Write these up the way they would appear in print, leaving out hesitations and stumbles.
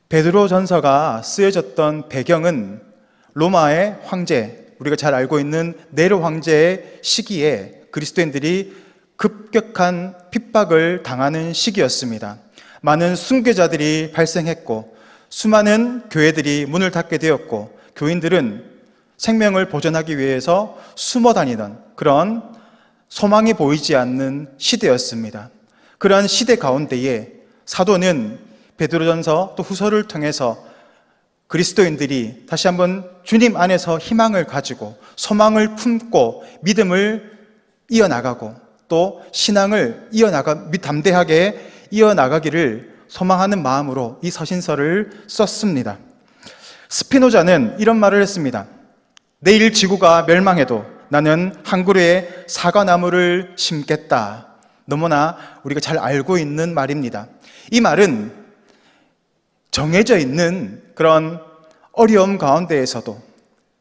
베드로전서가 쓰여졌던 배경은 로마의 황제, 우리가 잘 알고 있는 네로 황제의 시기에 그리스도인들이 급격한 핍박을 당하는 시기였습니다. 많은 순교자들이 발생했고 수많은 교회들이 문을 닫게 되었고 교인들은 생명을 보존하기 위해서 숨어 다니던 그런 소망이 보이지 않는 시대였습니다. 그러한 시대 가운데에 사도는 베드로전서 또 후서를 통해서 그리스도인들이 다시 한번 주님 안에서 희망을 가지고 소망을 품고 믿음을 이어나가고 또 신앙을 담대하게 이어나가기를 소망하는 마음으로 이 서신서를 썼습니다. 스피노자는 이런 말을 했습니다. 내일 지구가 멸망해도 나는 한 그루의 사과나무를 심겠다. 너무나 우리가 잘 알고 있는 말입니다. 이 말은 정해져 있는 그런 어려움 가운데에서도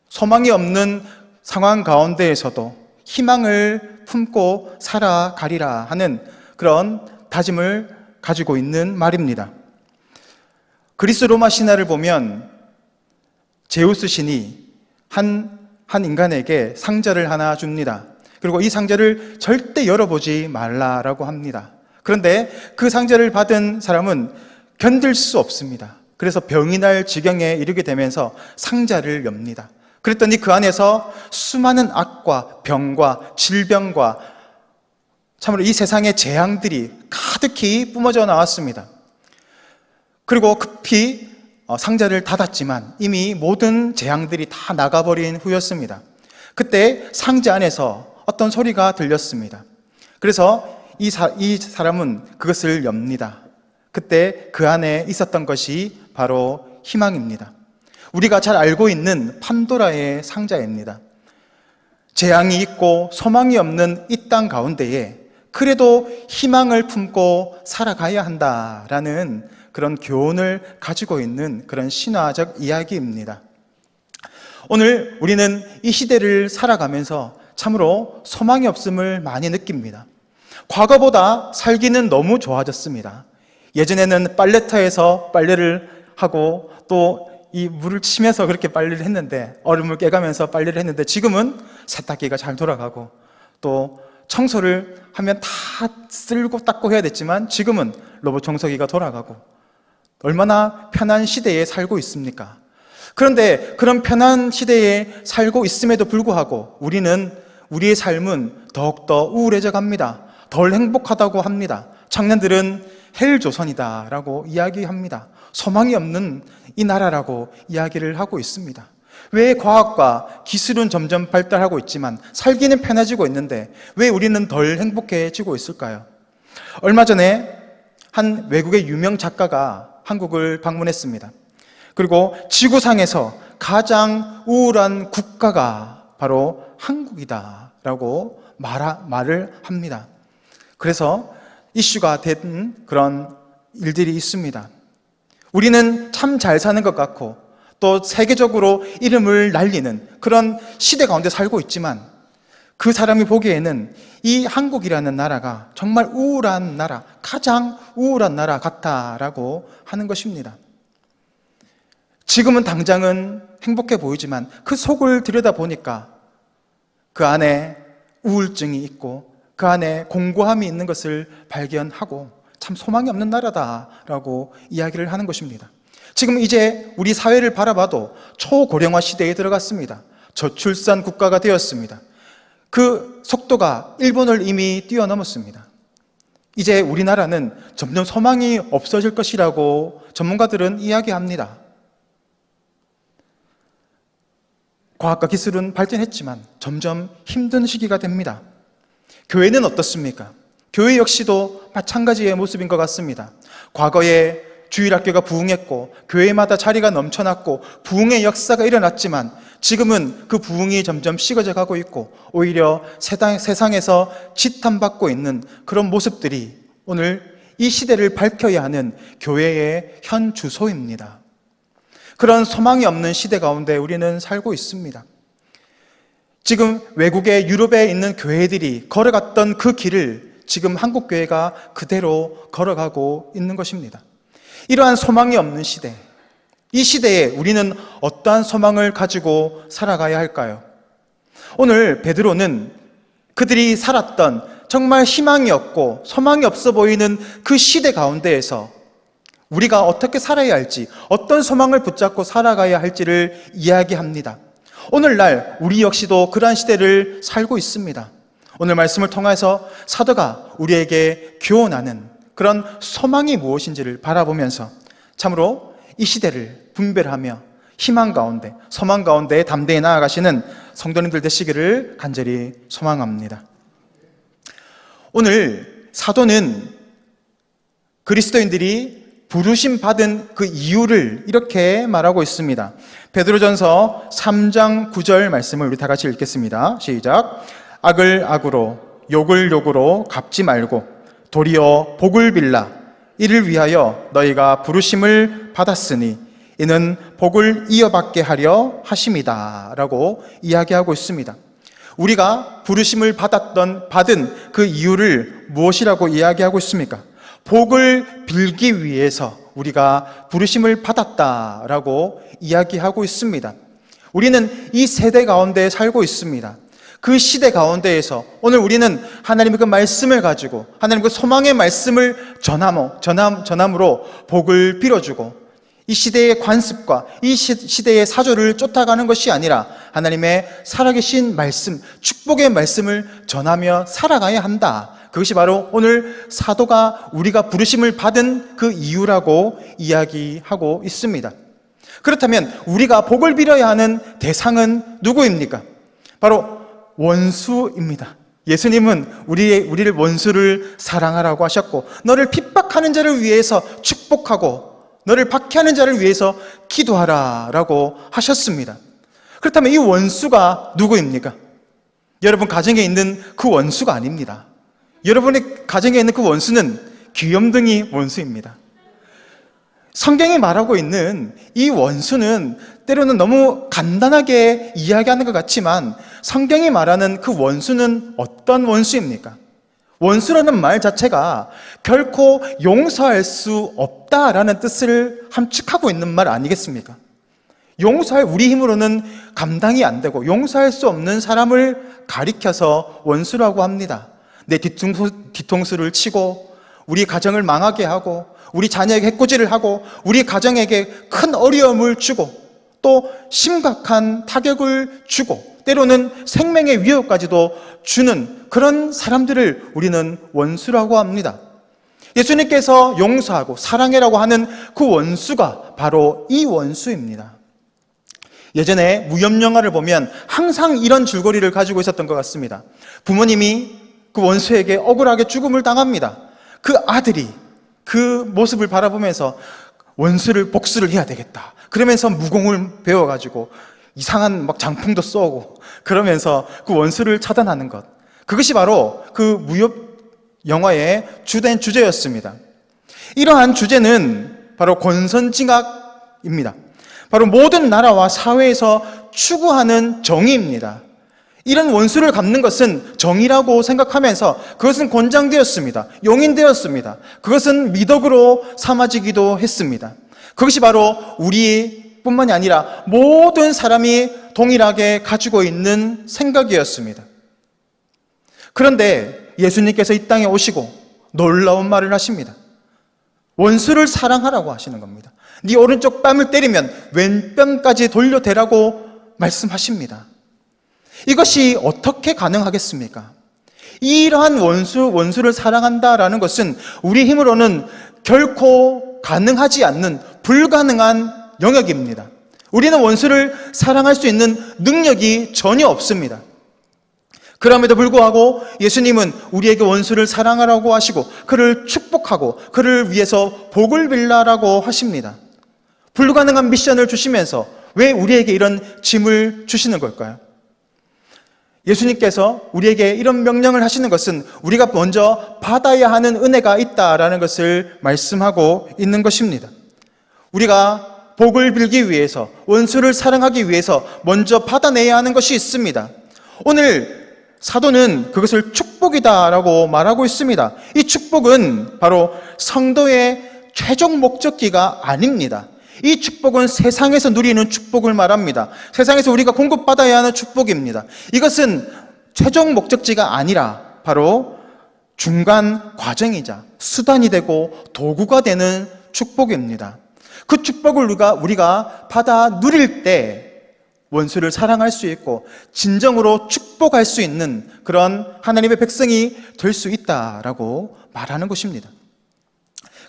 소망이 없는 상황 가운데에서도 희망을 품고 살아가리라 하는 그런 다짐을 가지고 있는 말입니다. 그리스 로마 신화를 보면 제우스 신이 한 인간에게 상자를 하나 줍니다. 그리고 이 상자를 절대 열어보지 말라라고 합니다. 그런데 그 상자를 받은 사람은 견딜 수 없습니다. 그래서 병이 날 지경에 이르게 되면서 상자를 엽니다. 그랬더니 그 안에서 수많은 악과 병과 질병과 참으로 이 세상의 재앙들이 가득히 뿜어져 나왔습니다. 그리고 급히 상자를 닫았지만 이미 모든 재앙들이 다 나가버린 후였습니다. 그때 상자 안에서 어떤 소리가 들렸습니다. 그래서 이 사람은 그것을 엽니다. 그때 그 안에 있었던 것이 바로 희망입니다. 우리가 잘 알고 있는 판도라의 상자입니다. 재앙이 있고 소망이 없는 이 땅 가운데에 그래도 희망을 품고 살아가야 한다라는 그런 교훈을 가지고 있는 그런 신화적 이야기입니다. 오늘 우리는 이 시대를 살아가면서 참으로 소망이 없음을 많이 느낍니다. 과거보다 살기는 너무 좋아졌습니다. 예전에는 빨래터에서 빨래를 하고 또 이 물을 치면서 그렇게 빨래를 했는데, 얼음을 깨가면서 빨래를 했는데, 지금은 세탁기가 잘 돌아가고 또 청소를 하면 다 쓸고 닦고 해야 됐지만 지금은 로봇 청소기가 돌아가고 얼마나 편한 시대에 살고 있습니까? 그런데 그런 편한 시대에 살고 있음에도 불구하고 우리는 우리의 삶은 더욱더 우울해져 갑니다. 덜 행복하다고 합니다. 청년들은 헬조선이다 라고 이야기합니다. 소망이 없는 이 나라라고 이야기를 하고 있습니다. 왜 과학과 기술은 점점 발달하고 있지만 살기는 편해지고 있는데 왜 우리는 덜 행복해지고 있을까요? 얼마 전에 한 외국의 유명 작가가 한국을 방문했습니다. 그리고 지구상에서 가장 우울한 국가가 바로 한국이다라고 말을 합니다. 그래서 이슈가 된 그런 일들이 있습니다. 우리는 참 잘 사는 것 같고 또 세계적으로 이름을 날리는 그런 시대 가운데 살고 있지만 그 사람이 보기에는 이 한국이라는 나라가 정말 우울한 나라, 가장 우울한 나라 같다라고 하는 것입니다. 지금은 당장은 행복해 보이지만 그 속을 들여다보니까 그 안에 우울증이 있고 그 안에 공고함이 있는 것을 발견하고 참 소망이 없는 나라다라고 이야기를 하는 것입니다. 지금 이제 우리 사회를 바라봐도 초고령화 시대에 들어갔습니다. 저출산 국가가 되었습니다. 그 속도가 일본을 이미 뛰어넘었습니다. 이제 우리나라는 점점 소망이 없어질 것이라고 전문가들은 이야기합니다. 과학과 기술은 발전했지만 점점 힘든 시기가 됩니다. 교회는 어떻습니까? 교회 역시도 마찬가지의 모습인 것 같습니다. 과거에 주일학교가 부흥했고 교회마다 자리가 넘쳐났고 부흥의 역사가 일어났지만 지금은 그 부흥이 점점 식어져 가고 있고 오히려 세상에서 지탄받고 있는 그런 모습들이 오늘 이 시대를 밝혀야 하는 교회의 현 주소입니다. 그런 소망이 없는 시대 가운데 우리는 살고 있습니다. 지금 외국의 유럽에 있는 교회들이 걸어갔던 그 길을 지금 한국교회가 그대로 걸어가고 있는 것입니다. 이러한 소망이 없는 시대, 이 시대에 우리는 어떠한 소망을 가지고 살아가야 할까요? 오늘 베드로는 그들이 살았던 정말 희망이 없고 소망이 없어 보이는 그 시대 가운데에서 우리가 어떻게 살아야 할지, 어떤 소망을 붙잡고 살아가야 할지를 이야기합니다. 오늘날 우리 역시도 그러한 시대를 살고 있습니다. 오늘 말씀을 통해서 사도가 우리에게 교훈하는 그런 소망이 무엇인지를 바라보면서 참으로 이 시대를 분별하며 희망 가운데, 소망 가운데 담대히 나아가시는 성도님들 되시기를 간절히 소망합니다. 오늘 사도는 그리스도인들이 부르심 받은 그 이유를 이렇게 말하고 있습니다. 베드로전서 3장 9절 말씀을 우리 다 같이 읽겠습니다. 시작. 악을 악으로 욕을 욕으로 갚지 말고 도리어 복을 빌라. 이를 위하여 너희가 부르심을 받았으니 이는 복을 이어받게 하려 하심이다 라고 이야기하고 있습니다. 우리가 부르심을 받은 그 이유를 무엇이라고 이야기하고 있습니까? 복을 빌기 위해서 우리가 부르심을 받았다라고 이야기하고 있습니다. 우리는 이 세대 가운데 살고 있습니다. 그 시대 가운데에서 오늘 우리는 하나님의 그 말씀을 가지고 하나님의 그 소망의 말씀을 전함으로 복을 빌어주고 이 시대의 관습과 이 시대의 사조를 쫓아가는 것이 아니라 하나님의 살아계신 말씀, 축복의 말씀을 전하며 살아가야 한다. 그것이 바로 오늘 사도가 우리가 부르심을 받은 그 이유라고 이야기하고 있습니다. 그렇다면 우리가 복을 빌어야 하는 대상은 누구입니까? 바로 원수입니다. 예수님은 우리를 원수를 사랑하라고 하셨고 너를 핍박하는 자를 위해서 축복하고 너를 박해하는 자를 위해서 기도하라 라고 하셨습니다. 그렇다면 이 원수가 누구입니까? 여러분 가정에 있는 그 원수가 아닙니다. 여러분의 가정에 있는 그 원수는 귀염둥이 원수입니다. 성경이 말하고 있는 이 원수는 때로는 너무 간단하게 이야기하는 것 같지만 성경이 말하는 그 원수는 어떤 원수입니까? 원수라는 말 자체가 결코 용서할 수 없다라는 뜻을 함축하고 있는 말 아니겠습니까? 용서할 우리 힘으로는 감당이 안 되고 용서할 수 없는 사람을 가리켜서 원수라고 합니다. 내 뒤통수를 치고 우리 가정을 망하게 하고 우리 자녀에게 해코지를 하고 우리 가정에게 큰 어려움을 주고 또 심각한 타격을 주고 때로는 생명의 위협까지도 주는 그런 사람들을 우리는 원수라고 합니다. 예수님께서 용서하고 사랑해라고 하는 그 원수가 바로 이 원수입니다. 예전에 무협영화를 보면 항상 이런 줄거리를 가지고 있었던 것 같습니다. 부모님이 그 원수에게 억울하게 죽음을 당합니다. 그 아들이 그 모습을 바라보면서 원수를 복수를 해야 되겠다. 그러면서 무공을 배워가지고 이상한 막 장풍도 쏘고 그러면서 그 원수를 차단하는 것. 그것이 바로 그 무협 영화의 주된 주제였습니다. 이러한 주제는 바로 권선징악입니다. 바로 모든 나라와 사회에서 추구하는 정의입니다. 이런 원수를 갚는 것은 정의라고 생각하면서 그것은 권장되었습니다. 용인되었습니다. 그것은 미덕으로 삼아지기도 했습니다. 그것이 바로 우리뿐만이 아니라 모든 사람이 동일하게 가지고 있는 생각이었습니다. 그런데 예수님께서 이 땅에 오시고 놀라운 말을 하십니다. 원수를 사랑하라고 하시는 겁니다. 네 오른쪽 뺨을 때리면 왼뺨까지 돌려대라고 말씀하십니다. 이것이 어떻게 가능하겠습니까? 이러한 원수를 사랑한다라는 것은 우리 힘으로는 결코 가능하지 않는 불가능한 영역입니다. 우리는 원수를 사랑할 수 있는 능력이 전혀 없습니다. 그럼에도 불구하고 예수님은 우리에게 원수를 사랑하라고 하시고 그를 축복하고 그를 위해서 복을 빌라라고 하십니다. 불가능한 미션을 주시면서 왜 우리에게 이런 짐을 주시는 걸까요? 예수님께서 우리에게 이런 명령을 하시는 것은 우리가 먼저 받아야 하는 은혜가 있다라는 것을 말씀하고 있는 것입니다. 우리가 복을 빌기 위해서, 원수를 사랑하기 위해서 먼저 받아내야 하는 것이 있습니다. 오늘 사도는 그것을 축복이다라고 말하고 있습니다. 이 축복은 바로 성도의 최종 목적지가 아닙니다. 이 축복은 세상에서 누리는 축복을 말합니다. 세상에서 우리가 공급받아야 하는 축복입니다. 이것은 최종 목적지가 아니라 바로 중간 과정이자 수단이 되고 도구가 되는 축복입니다. 그 축복을 우리가 받아 누릴 때 원수를 사랑할 수 있고 진정으로 축복할 수 있는 그런 하나님의 백성이 될 수 있다라고 말하는 것입니다.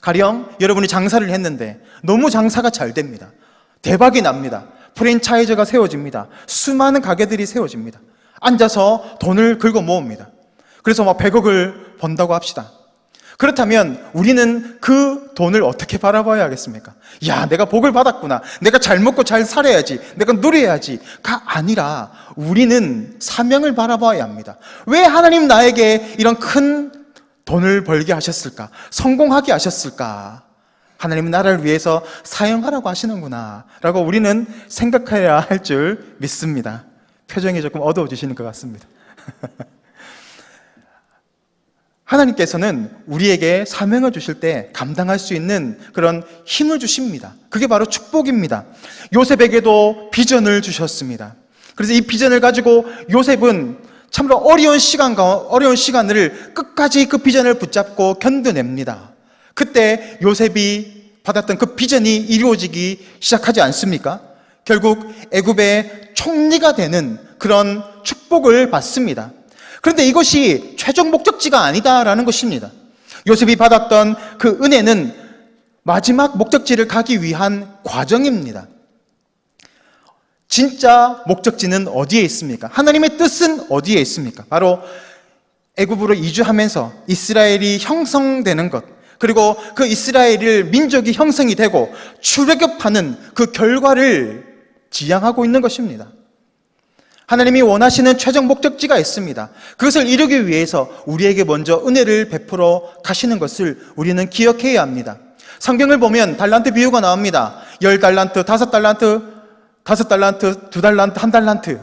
가령 여러분이 장사를 했는데 너무 장사가 잘 됩니다. 대박이 납니다. 프랜차이즈가 세워집니다. 수많은 가게들이 세워집니다. 앉아서 돈을 긁어 모읍니다. 그래서 100억을 번다고 합시다. 그렇다면 우리는 그 돈을 어떻게 바라봐야 하겠습니까? 야, 내가 복을 받았구나. 내가 잘 먹고 잘 살아야지. 내가 누려야지가 아니라 우리는 사명을 바라봐야 합니다. 왜 하나님 나에게 이런 큰 돈을 벌게 하셨을까? 성공하게 하셨을까? 하나님은 나를 위해서 사용하라고 하시는구나 라고 우리는 생각해야 할 줄 믿습니다. 표정이 조금 어두워지시는 것 같습니다. 하나님께서는 우리에게 사명을 주실 때 감당할 수 있는 그런 힘을 주십니다. 그게 바로 축복입니다. 요셉에게도 비전을 주셨습니다. 그래서 이 비전을 가지고 요셉은 참으로 어려운 시간을 끝까지 그 비전을 붙잡고 견뎌냅니다. 그때 요셉이 받았던 그 비전이 이루어지기 시작하지 않습니까? 결국 애굽의 총리가 되는 그런 축복을 받습니다. 그런데 이것이 최종 목적지가 아니다라는 것입니다. 요셉이 받았던 그 은혜는 마지막 목적지를 가기 위한 과정입니다. 진짜 목적지는 어디에 있습니까? 하나님의 뜻은 어디에 있습니까? 바로 애굽으로 이주하면서 이스라엘이 형성되는 것, 그리고 그 이스라엘 민족이 형성이 되고 출애굽하는 그 결과를 지향하고 있는 것입니다. 하나님이 원하시는 최종 목적지가 있습니다. 그것을 이루기 위해서 우리에게 먼저 은혜를 베풀어 가시는 것을 우리는 기억해야 합니다. 성경을 보면 달란트 비유가 나옵니다. 10달란트, 5달란트, 5달란트, 2달란트, 1달란트.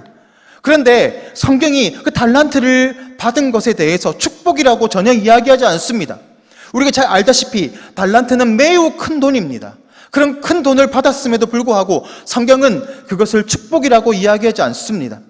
그런데 성경이 그 달란트를 받은 것에 대해서 축복이라고 전혀 이야기하지 않습니다. 우리가 잘 알다시피 달란트는 매우 큰 돈입니다. 그런 큰 돈을 받았음에도 불구하고 성경은 그것을 축복이라고 이야기하지 않습니다.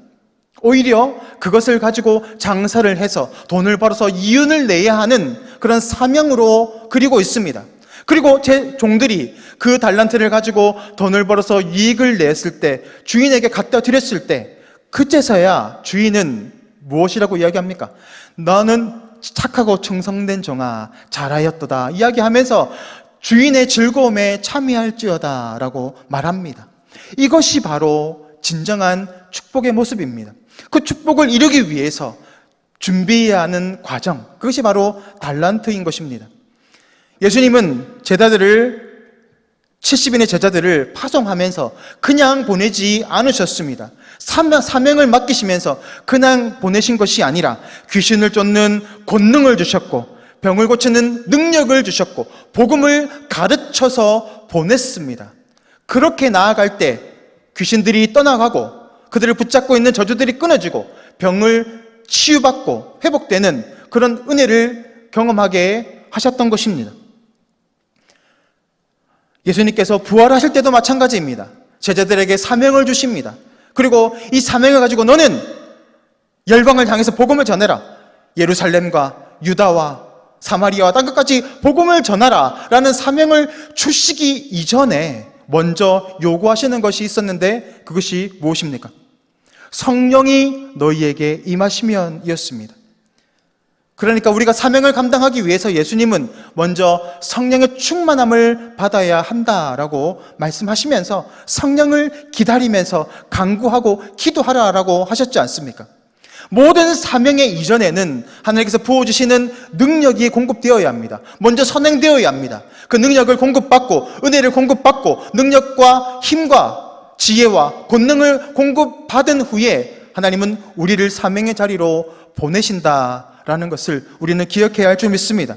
오히려 그것을 가지고 장사를 해서 돈을 벌어서 이윤을 내야 하는 그런 사명으로 그리고 있습니다. 그리고 제 종들이 그 달란트를 가지고 돈을 벌어서 이익을 냈을 때, 주인에게 갖다 드렸을 때, 그제서야 주인은 무엇이라고 이야기합니까? 너는 착하고 충성된 종아, 잘하였도다 이야기하면서 주인의 즐거움에 참여할지어다 라고 말합니다. 이것이 바로 진정한 축복의 모습입니다. 그 축복을 이루기 위해서 준비해야 하는 과정, 그것이 바로 달란트인 것입니다. 예수님은 70인의 제자들을 파송하면서 그냥 보내지 않으셨습니다. 사명을 맡기시면서 그냥 보내신 것이 아니라 귀신을 쫓는 권능을 주셨고 병을 고치는 능력을 주셨고 복음을 가르쳐서 보냈습니다. 그렇게 나아갈 때 귀신들이 떠나가고 그들을 붙잡고 있는 저주들이 끊어지고 병을 치유받고 회복되는 그런 은혜를 경험하게 하셨던 것입니다. 예수님께서 부활하실 때도 마찬가지입니다. 제자들에게 사명을 주십니다. 그리고 이 사명을 가지고 너는 열방을 향해서 복음을 전해라. 예루살렘과 유다와 사마리아와 땅 끝까지 복음을 전하라 라는 사명을 주시기 이전에 먼저 요구하시는 것이 있었는데 그것이 무엇입니까? 성령이 너희에게 임하시면이었습니다. 그러니까 우리가 사명을 감당하기 위해서 예수님은 먼저 성령의 충만함을 받아야 한다라고 말씀하시면서 성령을 기다리면서 간구하고 기도하라라고 하셨지 않습니까? 모든 사명의 이전에는 하나님께서 부어주시는 능력이 공급되어야 합니다. 먼저 선행되어야 합니다. 그 능력을 공급받고 은혜를 공급받고 능력과 힘과 지혜와 권능을 공급받은 후에 하나님은 우리를 사명의 자리로 보내신다라는 것을 우리는 기억해야 할 줄 믿습니다.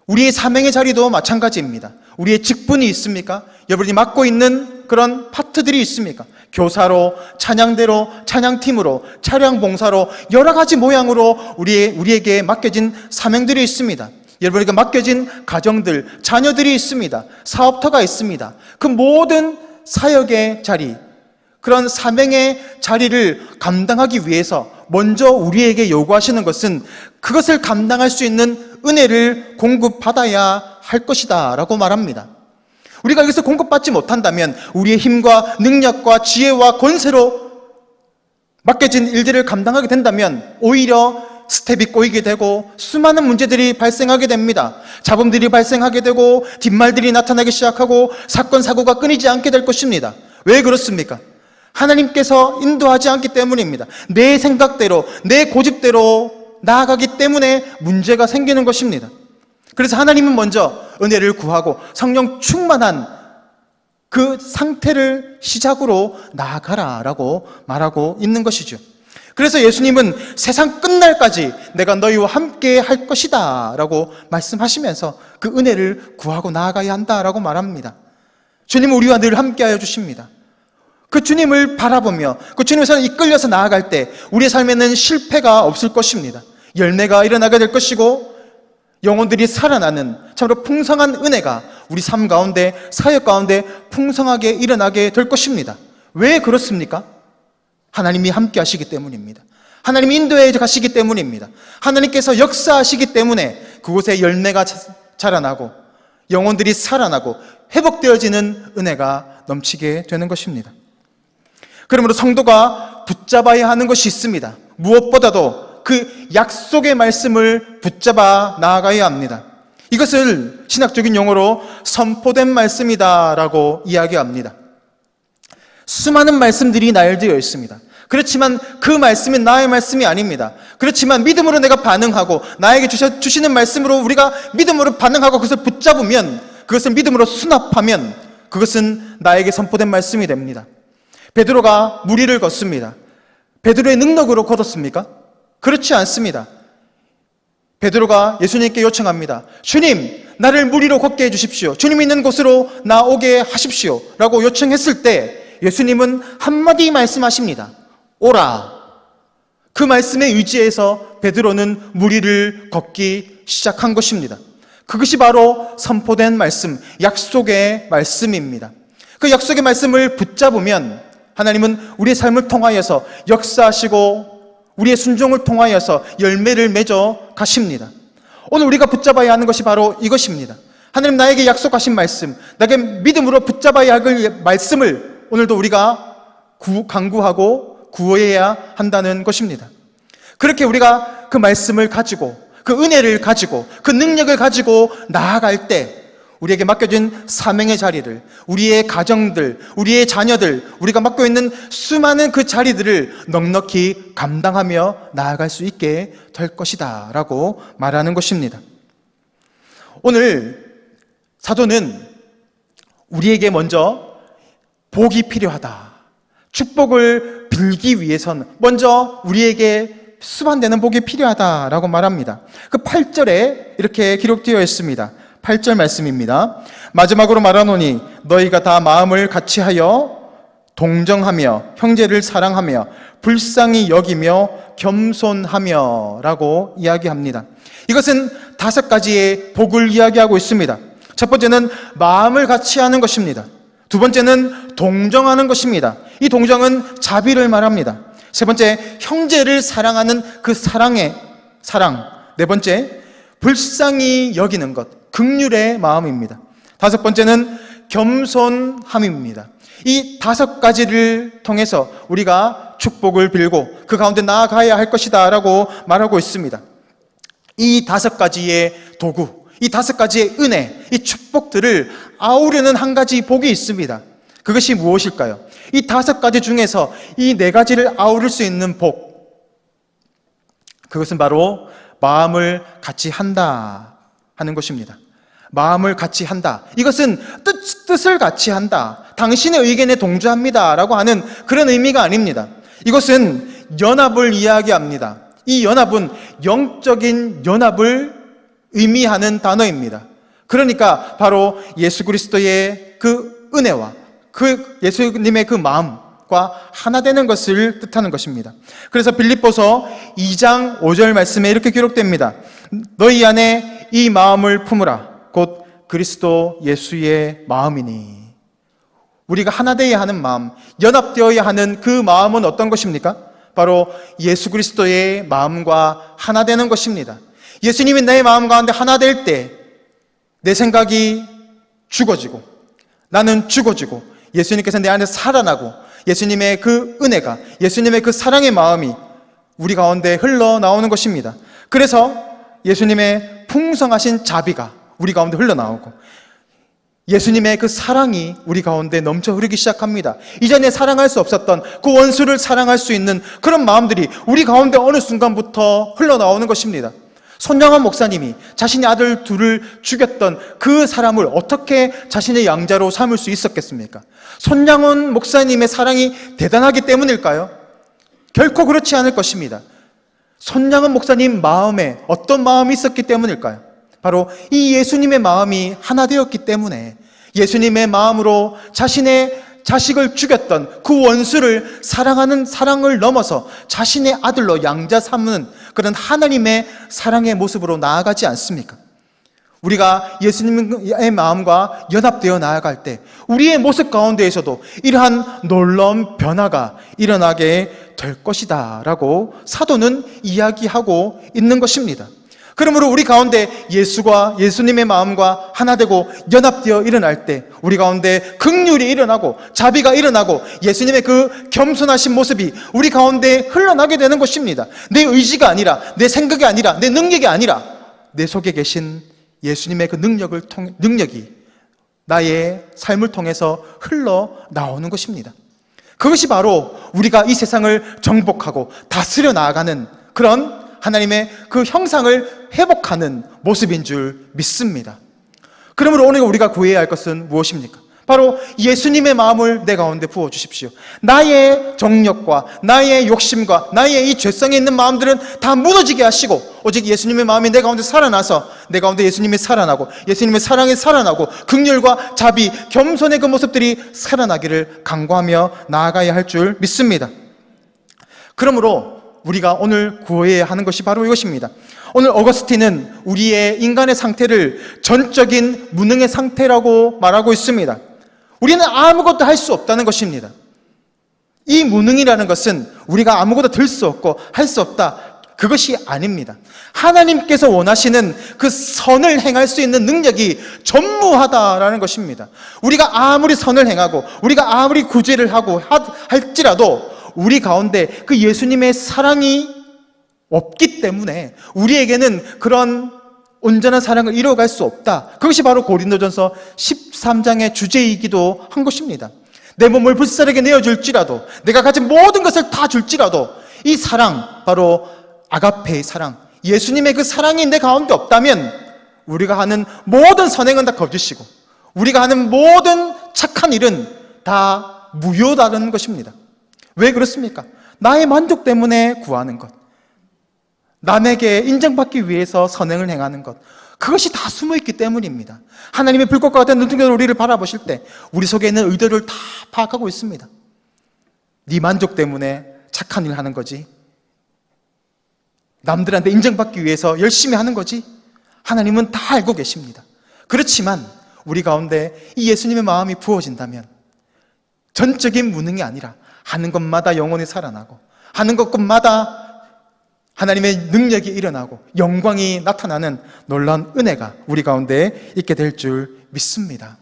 우리의 사명의 자리도 마찬가지입니다. 우리의 직분이 있습니까? 여러분이 맡고 있는 그런 파트들이 있습니까? 교사로, 찬양대로, 찬양팀으로, 차량 봉사로 여러 가지 모양으로 우리에게 맡겨진 사명들이 있습니다. 여러분에게 맡겨진 가정들, 자녀들이 있습니다. 사업터가 있습니다. 그 모든 사역의 자리, 그런 사명의 자리를 감당하기 위해서 먼저 우리에게 요구하시는 것은 그것을 감당할 수 있는 은혜를 공급받아야 할 것이다 라고 말합니다. 우리가 여기서 공급받지 못한다면 우리의 힘과 능력과 지혜와 권세로 맡겨진 일들을 감당하게 된다면 오히려 스텝이 꼬이게 되고 수많은 문제들이 발생하게 됩니다. 잡음들이 발생하게 되고 뒷말들이 나타나기 시작하고 사건 사고가 끊이지 않게 될 것입니다. 왜 그렇습니까? 하나님께서 인도하지 않기 때문입니다. 내 생각대로, 내 고집대로 나아가기 때문에 문제가 생기는 것입니다. 그래서 하나님은 먼저 은혜를 구하고 성령 충만한 그 상태를 시작으로 나아가라라고 말하고 있는 것이죠. 그래서 예수님은 세상 끝날까지 내가 너희와 함께 할 것이다 라고 말씀하시면서 그 은혜를 구하고 나아가야 한다라고 말합니다. 주님은 우리와 늘 함께하여 주십니다. 그 주님을 바라보며 그 주님의 손에 이끌려서 나아갈 때 우리의 삶에는 실패가 없을 것입니다. 열매가 일어나게 될 것이고 영혼들이 살아나는 참으로 풍성한 은혜가 우리 삶 가운데, 사역 가운데 풍성하게 일어나게 될 것입니다. 왜 그렇습니까? 하나님이 함께 하시기 때문입니다. 하나님이 인도해 가시기 때문입니다. 하나님께서 역사하시기 때문에 그곳에 열매가 자라나고 영혼들이 살아나고 회복되어지는 은혜가 넘치게 되는 것입니다. 그러므로 성도가 붙잡아야 하는 것이 있습니다. 무엇보다도 그 약속의 말씀을 붙잡아 나아가야 합니다. 이것을 신학적인 용어로 선포된 말씀이다라고 이야기합니다. 수많은 말씀들이 나열되어 있습니다. 그렇지만 그 말씀이 나의 말씀이 아닙니다. 그렇지만 믿음으로 내가 반응하고 나에게 주시는 말씀으로 우리가 믿음으로 반응하고 그것을 붙잡으면, 그것을 믿음으로 수납하면 그것은 나에게 선포된 말씀이 됩니다. 베드로가 무리를 걷습니다. 베드로의 능력으로 걷었습니까? 그렇지 않습니다. 베드로가 예수님께 요청합니다. 주님, 나를 무리로 걷게 해주십시오. 주님 있는 곳으로 나오게 하십시오 라고 요청했을 때 예수님은 한마디 말씀하십니다. 오라. 그 말씀에 의지해서 베드로는 무리를 걷기 시작한 것입니다. 그것이 바로 선포된 말씀, 약속의 말씀입니다. 그 약속의 말씀을 붙잡으면 하나님은 우리의 삶을 통하여서 역사하시고 우리의 순종을 통하여서 열매를 맺어 가십니다. 오늘 우리가 붙잡아야 하는 것이 바로 이것입니다. 하나님 나에게 약속하신 말씀, 나에게 믿음으로 붙잡아야 할 말씀을 오늘도 우리가 간구하고 구해야 한다는 것입니다. 그렇게 우리가 그 말씀을 가지고, 그 은혜를 가지고, 그 능력을 가지고 나아갈 때 우리에게 맡겨진 사명의 자리를, 우리의 가정들, 우리의 자녀들, 우리가 맡고 있는 수많은 그 자리들을 넉넉히 감당하며 나아갈 수 있게 될 것이다 라고 말하는 것입니다. 오늘 사도는 우리에게 먼저 복이 필요하다, 축복을 빌기 위해서는 먼저 우리에게 수반되는 복이 필요하다라고 말합니다. 그 8절에 이렇게 기록되어 있습니다. 8절 말씀입니다. 마지막으로 말하노니 너희가 다 마음을 같이하여 동정하며 형제를 사랑하며 불쌍히 여기며 겸손하며 라고 이야기합니다. 이것은 5가지의 복을 이야기하고 있습니다. 첫 번째는 마음을 같이하는 것입니다. 두 번째는 동정하는 것입니다. 이 동정은 자비를 말합니다. 세 번째, 형제를 사랑하는 그 사랑의 사랑. 네 번째, 불쌍히 여기는 것, 긍휼의 마음입니다. 5번째는 겸손함입니다. 이 5가지를 통해서 우리가 축복을 빌고 그 가운데 나아가야 할 것이다 라고 말하고 있습니다. 이 5가지의 도구, 이 5가지의 은혜, 이 축복들을 아우르는 한 가지 복이 있습니다. 그것이 무엇일까요? 이 5가지 중에서 이 4가지를 아우를 수 있는 복, 그것은 바로 마음을 같이 한다 하는 것입니다. 마음을 같이 한다. 이것은 뜻을 같이 한다. 당신의 의견에 동조합니다 라고 하는 그런 의미가 아닙니다. 이것은 연합을 이야기합니다. 이 연합은 영적인 연합을 의미하는 단어입니다. 그러니까 바로 예수 그리스도의 그 은혜와 그 예수님의 그 마음, 마음과 하나 되는 것을 뜻하는 것입니다. 그래서 빌립보서 2장 5절 말씀에 이렇게 기록됩니다. 너희 안에 이 마음을 품으라. 곧 그리스도 예수의 마음이니. 우리가 하나 되어야 하는 마음, 연합되어야 하는 그 마음은 어떤 것입니까? 바로 예수 그리스도의 마음과 하나 되는 것입니다. 예수님이 내 마음 가운데 하나 될 때 내 생각이 죽어지고 나는 죽어지고 예수님께서 내 안에 살아나고 예수님의 그 은혜가, 예수님의 그 사랑의 마음이 우리 가운데 흘러나오는 것입니다. 그래서 예수님의 풍성하신 자비가 우리 가운데 흘러나오고 예수님의 그 사랑이 우리 가운데 넘쳐 흐르기 시작합니다. 이전에 사랑할 수 없었던 그 원수를 사랑할 수 있는 그런 마음들이 우리 가운데 어느 순간부터 흘러나오는 것입니다. 손양원 목사님이 자신의 아들 둘을 죽였던 그 사람을 어떻게 자신의 양자로 삼을 수 있었겠습니까? 손양원 목사님의 사랑이 대단하기 때문일까요? 결코 그렇지 않을 것입니다. 손양원 목사님 마음에 어떤 마음이 있었기 때문일까요? 바로 이 예수님의 마음이 하나 되었기 때문에 예수님의 마음으로 자신의 자식을 죽였던 그 원수를 사랑하는 사랑을 넘어서 자신의 아들로 양자 삼는 그런 하나님의 사랑의 모습으로 나아가지 않습니까? 우리가 예수님의 마음과 연합되어 나아갈 때 우리의 모습 가운데에서도 이러한 놀라운 변화가 일어나게 될 것이다 라고 사도는 이야기하고 있는 것입니다. 그러므로 우리 가운데 예수가 예수님의 마음과 하나 되고 연합되어 일어날 때 우리 가운데 긍휼이 일어나고 자비가 일어나고 예수님의 그 겸손하신 모습이 우리 가운데 흘러나게 되는 것입니다. 내 의지가 아니라 내 생각이 아니라 내 능력이 아니라 내 속에 계신 예수님의 그 능력이 나의 삶을 통해서 흘러나오는 것입니다. 그것이 바로 우리가 이 세상을 정복하고 다스려 나아가는 그런 하나님의 그 형상을 회복하는 모습인 줄 믿습니다. 그러므로 오늘 우리가 구해야 할 것은 무엇입니까? 바로 예수님의 마음을 내 가운데 부어주십시오. 나의 정력과 나의 욕심과 나의 이 죄성에 있는 마음들은 다 무너지게 하시고 오직 예수님의 마음이 내 가운데 살아나서 내 가운데 예수님이 살아나고 예수님의 사랑이 살아나고 긍휼과 자비, 겸손의 그 모습들이 살아나기를 간구하며 나아가야 할 줄 믿습니다. 그러므로 우리가 오늘 구해야 하는 것이 바로 이것입니다. 오늘 어거스틴은 우리의 인간의 상태를 전적인 무능의 상태라고 말하고 있습니다. 우리는 아무것도 할 수 없다는 것입니다. 이 무능이라는 것은 우리가 아무것도 들 수 없고 할 수 없다, 그것이 아닙니다. 하나님께서 원하시는 그 선을 행할 수 있는 능력이 전무하다라는 것입니다. 우리가 아무리 선을 행하고 우리가 아무리 구제를 하고 할지라도 우리 가운데 그 예수님의 사랑이 없기 때문에 우리에게는 그런 온전한 사랑을 이루어갈 수 없다. 그것이 바로 고린도전서 13장의 주제이기도 한 것입니다. 내 몸을 불살에게 내어줄지라도 내가 가진 모든 것을 다 줄지라도 이 사랑, 바로 아가페의 사랑, 예수님의 그 사랑이 내 가운데 없다면 우리가 하는 모든 선행은 다 거짓이고 우리가 하는 모든 착한 일은 다 무효다는 것입니다. 왜 그렇습니까? 나의 만족 때문에 구하는 것, 남에게 인정받기 위해서 선행을 행하는 것, 그것이 다 숨어있기 때문입니다. 하나님의 불꽃과 같은 눈동자로 우리를 바라보실 때 우리 속에 있는 의도를 다 파악하고 있습니다. 네 만족 때문에 착한 일 하는 거지, 남들한테 인정받기 위해서 열심히 하는 거지, 하나님은 다 알고 계십니다. 그렇지만 우리 가운데 이 예수님의 마음이 부어진다면 전적인 무능이 아니라 하는 것마다 영혼이 살아나고 하는 것마다 하나님의 능력이 일어나고 영광이 나타나는 놀라운 은혜가 우리 가운데 있게 될 줄 믿습니다.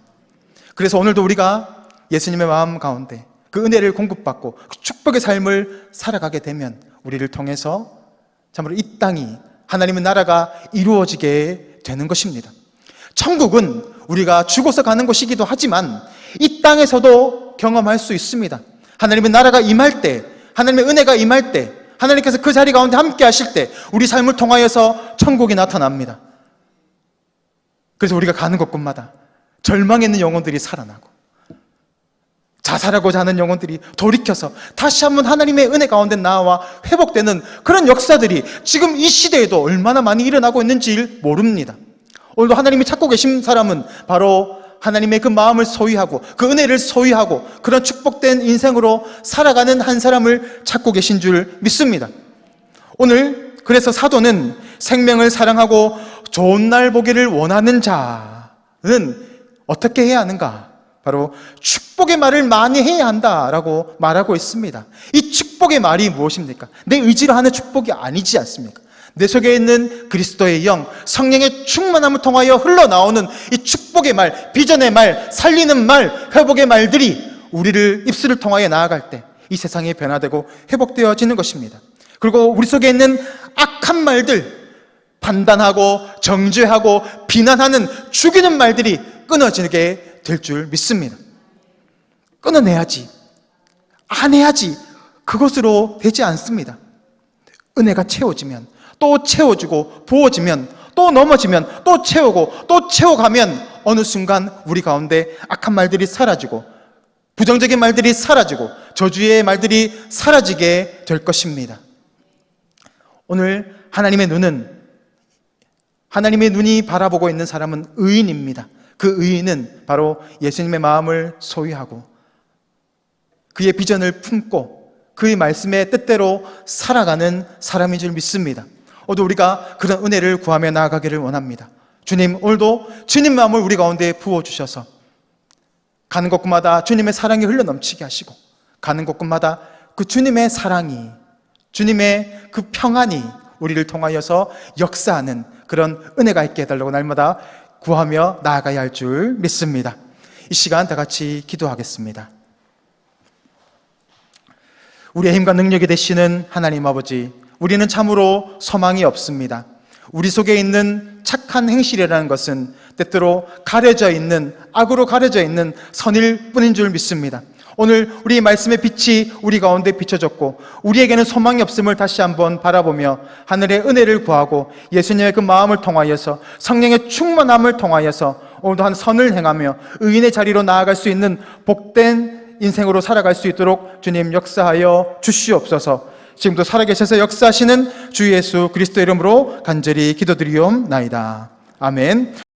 그래서 오늘도 우리가 예수님의 마음 가운데 그 은혜를 공급받고 그 축복의 삶을 살아가게 되면 우리를 통해서 참으로 이 땅이, 하나님의 나라가 이루어지게 되는 것입니다. 천국은 우리가 죽어서 가는 곳이기도 하지만 이 땅에서도 경험할 수 있습니다. 하나님의 나라가 임할 때, 하나님의 은혜가 임할 때, 하나님께서 그 자리 가운데 함께 하실 때 우리 삶을 통하여서 천국이 나타납니다. 그래서 우리가 가는 곳곳마다 절망에 있는 영혼들이 살아나고 자살하고자 하는 영혼들이 돌이켜서 다시 한번 하나님의 은혜 가운데 나와 회복되는 그런 역사들이 지금 이 시대에도 얼마나 많이 일어나고 있는지 모릅니다. 오늘도 하나님이 찾고 계신 사람은 바로 하나님의 그 마음을 소유하고 그 은혜를 소유하고 그런 축복된 인생으로 살아가는 한 사람을 찾고 계신 줄 믿습니다. 오늘 그래서 사도는 생명을 사랑하고 좋은 날 보기를 원하는 자는 어떻게 해야 하는가? 바로 축복의 말을 많이 해야 한다라고 말하고 있습니다. 이 축복의 말이 무엇입니까? 내 의지로 하는 축복이 아니지 않습니까? 내 속에 있는 그리스도의 영, 성령의 충만함을 통하여 흘러나오는 이 축복의 말, 비전의 말, 살리는 말, 회복의 말들이 우리를 입술을 통하여 나아갈 때 이 세상이 변화되고 회복되어지는 것입니다. 그리고 우리 속에 있는 악한 말들, 판단하고 정죄하고 비난하는 죽이는 말들이 끊어지게 될 줄 믿습니다. 끊어내야지, 안 해야지, 그것으로 되지 않습니다. 은혜가 채워지면 또 채워주고 부어지면 또 넘어지면 또 채우고 또 채워가면 어느 순간 우리 가운데 악한 말들이 사라지고 부정적인 말들이 사라지고 저주의 말들이 사라지게 될 것입니다. 오늘 하나님의 눈이 바라보고 있는 사람은 의인입니다. 그 의인은 바로 예수님의 마음을 소유하고 그의 비전을 품고 그의 말씀의 뜻대로 살아가는 사람인 줄 믿습니다. 오늘 우리가 그런 은혜를 구하며 나아가기를 원합니다. 주님, 오늘도 주님 마음을 우리 가운데 부어주셔서 가는 곳마다 주님의 사랑이 흘러넘치게 하시고 가는 곳마다 그 주님의 사랑이, 주님의 그 평안이 우리를 통하여서 역사하는 그런 은혜가 있게 해달라고 날마다 구하며 나아가야 할 줄 믿습니다. 이 시간 다 같이 기도하겠습니다. 우리의 힘과 능력이 되시는 하나님 아버지, 우리는 참으로 소망이 없습니다. 우리 속에 있는 착한 행실이라는 것은 때때로 가려져 있는, 악으로 가려져 있는 선일 뿐인 줄 믿습니다. 오늘 우리 말씀의 빛이 우리 가운데 비춰졌고 우리에게는 소망이 없음을 다시 한번 바라보며 하늘의 은혜를 구하고 예수님의 그 마음을 통하여서 성령의 충만함을 통하여서 오늘도 한 선을 행하며 의인의 자리로 나아갈 수 있는 복된 인생으로 살아갈 수 있도록 주님 역사하여 주시옵소서. 지금도 살아계셔서 역사하시는 주 예수 그리스도 이름으로 간절히 기도드리옵나이다. 아멘.